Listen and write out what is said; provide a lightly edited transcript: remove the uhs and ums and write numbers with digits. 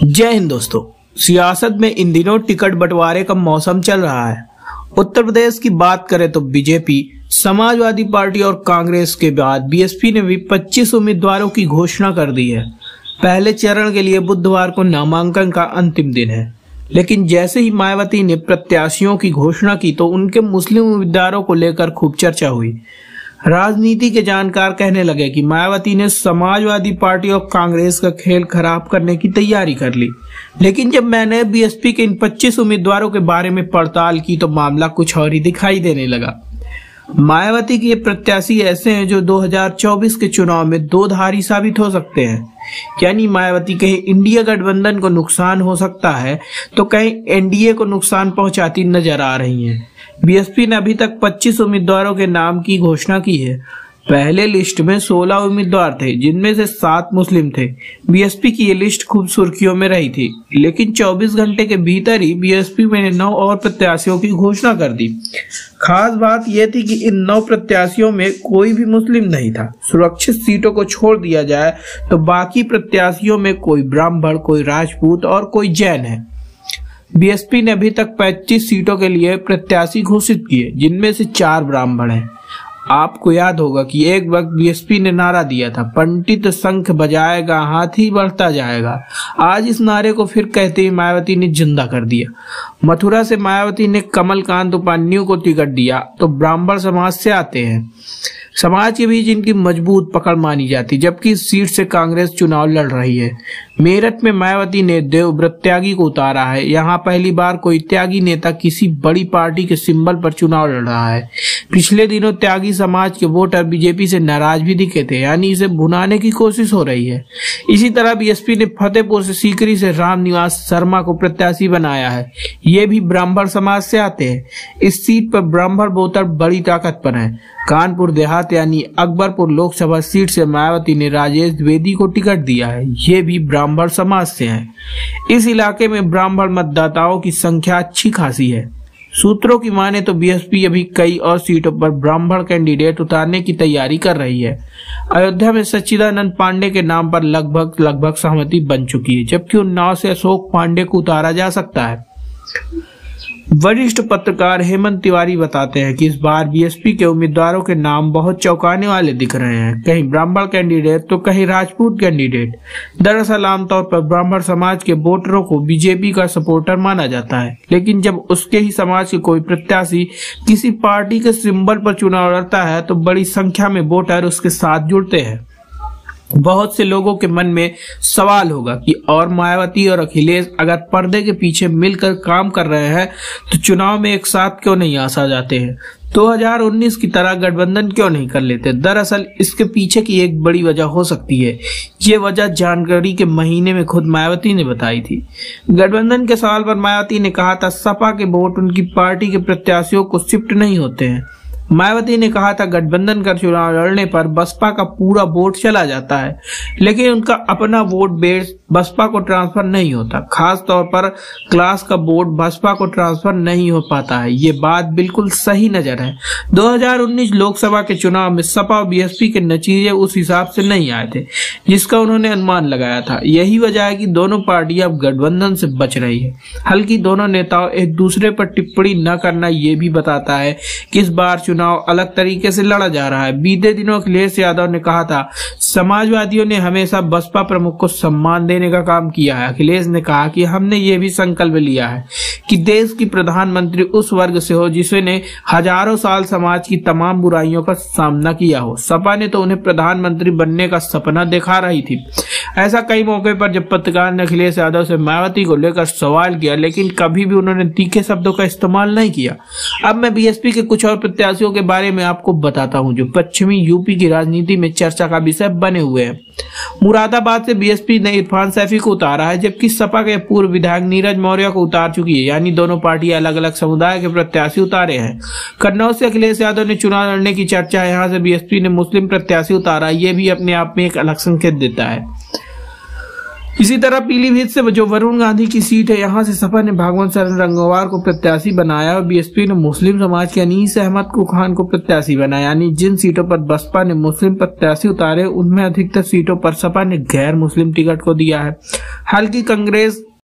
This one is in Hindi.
जय हिंद दोस्तों। सियासत में इन दिनों टिकट बंटवारे का मौसम चल रहा है। उत्तर प्रदेश की बात करें तो बीजेपी, समाजवादी पार्टी और कांग्रेस के बाद बीएसपी ने भी 25 उम्मीदवारों की घोषणा कर दी है। पहले चरण के लिए बुधवार को नामांकन का अंतिम दिन है, लेकिन जैसे ही मायावती ने प्रत्याशियों की घोषणा की तो उनके मुस्लिम उम्मीदवारों को लेकर खूब चर्चा हुई। राजनीति के जानकार कहने लगे कि मायावती ने समाजवादी पार्टी और कांग्रेस का खेल खराब करने की तैयारी कर ली। लेकिन जब मैंने बीएसपी के इन 25 उम्मीदवारों के बारे में पड़ताल की तो मामला कुछ और ही दिखाई देने लगा। मायावती के ये प्रत्याशी ऐसे हैं जो 2024 के चुनाव में दो धारी साबित हो सकते हैं। यानी मायावती कहीं इंडिया गठबंधन को नुकसान हो सकता है तो कहीं एनडीए को नुकसान पहुंचाती नजर आ रही हैं। बीएसपी ने अभी तक 25 उम्मीदवारों के नाम की घोषणा की है। पहले लिस्ट में 16 उम्मीदवार थे, जिनमें से 7 मुस्लिम थे। बीएसपी की ये लिस्ट खूब सुर्खियों में रही थी, लेकिन 24 घंटे के भीतर ही बीएसपी ने 9 और प्रत्याशियों की घोषणा कर दी। खास बात यह थी कि इन 9 प्रत्याशियों में कोई भी मुस्लिम नहीं था। सुरक्षित सीटों को छोड़ दिया जाए तो बाकी प्रत्याशियों में कोई ब्राह्मण, कोई राजपूत और कोई जैन है। बीएसपी ने अभी तक 25 सीटों के लिए प्रत्याशी घोषित किए, जिनमें से 4 ब्राह्मण हैं। आपको याद होगा कि एक वक्त बीएसपी ने नारा दिया था, पंडित शंख बजाएगा हाथी बढ़ता जाएगा। आज इस नारे को फिर कहते ही मायावती ने जिंदा कर दिया। मथुरा से मायावती ने कमलकांत उपान्यु को टिकट दिया तो ब्राह्मण समाज से आते हैं। समाज के बीच इनकी मजबूत पकड़ मानी जाती, जबकि इस सीट से कांग्रेस चुनाव लड़ रही है। मेरठ में मायावती ने देवव्रत त्यागी को उतारा है। यहाँ पहली बार कोई त्यागी नेता किसी बड़ी पार्टी के सिंबल पर चुनाव लड़ रहा है। पिछले दिनों त्यागी समाज के वोटर बीजेपी से नाराज भी दिखे थे, यानी इसे भुनाने की कोशिश हो रही है। इसी तरह बीएसपी ने फतेहपुर से सीकरी से रामनिवास शर्मा को प्रत्याशी बनाया है। ये भी ब्राह्मण समाज से आते हैं। इस सीट पर ब्राह्मण वोटर बड़ी ताकत पर है। कानपुर देहात यानी अकबरपुर लोकसभा सीट से मायावती ने राजेश द्विवेदी को टिकट दिया है। ये भी ब्राह्मण समाज से हैं। इस इलाके में ब्राह्मण मतदाताओं की संख्या अच्छी खासी है। सूत्रों की माने तो बीएसपी अभी कई और सीटों पर ब्राह्मण कैंडिडेट उतारने की तैयारी कर रही है। अयोध्या में सच्चिदानंद पांडे के नाम पर लगभग सहमति बन चुकी है, जबकि उन्नाव से अशोक पांडे को उतारा जा सकता है। वरिष्ठ पत्रकार हेमंत तिवारी बताते हैं कि इस बार बीएसपी के उम्मीदवारों के नाम बहुत चौंकाने वाले दिख रहे हैं। कहीं ब्राह्मण कैंडिडेट तो कहीं राजपूत कैंडिडेट। दरअसल आमतौर पर ब्राह्मण समाज के वोटरों को बीजेपी का सपोर्टर माना जाता है, लेकिन जब उसके ही समाज के कोई प्रत्याशी किसी पार्टी के सिंबल पर चुनाव लड़ता है तो बड़ी संख्या में वोटर उसके साथ जुड़ते हैं। बहुत से लोगों के मन में सवाल होगा कि और मायावती और अखिलेश अगर पर्दे के पीछे मिलकर काम कर रहे हैं तो चुनाव में एक साथ क्यों नहीं आ जाते हैं? 2019 की तरह गठबंधन क्यों नहीं कर लेते? दरअसल इसके पीछे की एक बड़ी वजह हो सकती है। ये वजह जानकारी के महीने में खुद मायावती ने बताई थी। गठबंधन के सवाल पर मायावती ने कहा था, सपा के वोट उनकी पार्टी के प्रत्याशियों को शिफ्ट नहीं होते हैं। मायावती ने कहा था, गठबंधन का चुनाव लड़ने पर बसपा का पूरा वोट चला जाता है, लेकिन उनका अपना वोट बेस बसपा को ट्रांसफर नहीं होता। खास तौर पर क्लास का वोट बसपा को ट्रांसफर नहीं हो पाता है। ये बात बिल्कुल सही नजर है। 2019 लोकसभा के चुनाव में सपा और बीएसपी के नतीजे उस हिसाब से नहीं आए थे जिसका उन्होंने अनुमान लगाया था। यही वजह है कि दोनों पार्टियां अब गठबंधन से बच रही है। हालांकि दोनों नेताओं एक दूसरे पर टिप्पणी न करना ये भी बताता है कि इस बार चुनाव अलग तरीके से लड़ा जा रहा है। बीते दिनों अखिलेश यादव ने कहा था, समाजवादियों ने हमेशा बसपा प्रमुख को सम्मान देने का काम किया है। अखिलेश ने कहा कि हमने ये भी संकल्प लिया है कि देश की प्रधानमंत्री उस वर्ग से हो जिसने हजारों साल समाज की तमाम बुराइयों का सामना किया हो। सपा ने तो उन्हें प्रधानमंत्री बनने का सपना दिखा रही थी। ऐसा कई मौके पर जब पत्रकार ने अखिलेश यादव से मायावती को लेकर सवाल किया, लेकिन कभी भी उन्होंने तीखे शब्दों का इस्तेमाल नहीं किया। अब मैं बीएसपी के कुछ और प्रत्याशियों के बारे में आपको बताता हूं जो पश्चिमी यूपी की राजनीति में चर्चा का विषय बने हुए हैं। मुरादाबाद से बीएसपी ने इरफान सैफी को उतारा है, जबकि सपा के पूर्व विधायक नीरज मौर्य को उतार चुकी है। यानी दोनों पार्टियां अलग अलग समुदाय के प्रत्याशी उतारे हैं। कन्नौज से अखिलेश यादव ने चुनाव लड़ने की चर्चा है। यहाँ से बीएसपी ने मुस्लिम प्रत्याशी उतारा। ये भी अपने आप में एक अलग संकेत देता है। इसी तरह पीलीभीत से जो वरुण गांधी की सीट है, यहाँ से सपा ने भागवत शरण रंगवार को प्रत्याशी बनाया और बीएसपी ने मुस्लिम समाज के अनीस अहमद खान को प्रत्याशी बनाया। यानी जिन सीटों पर बसपा ने मुस्लिम प्रत्याशी उतारे, उनमें अधिकतर सीटों पर सपा ने गैर मुस्लिम टिकट को दिया है। हालांकि कांग्रेस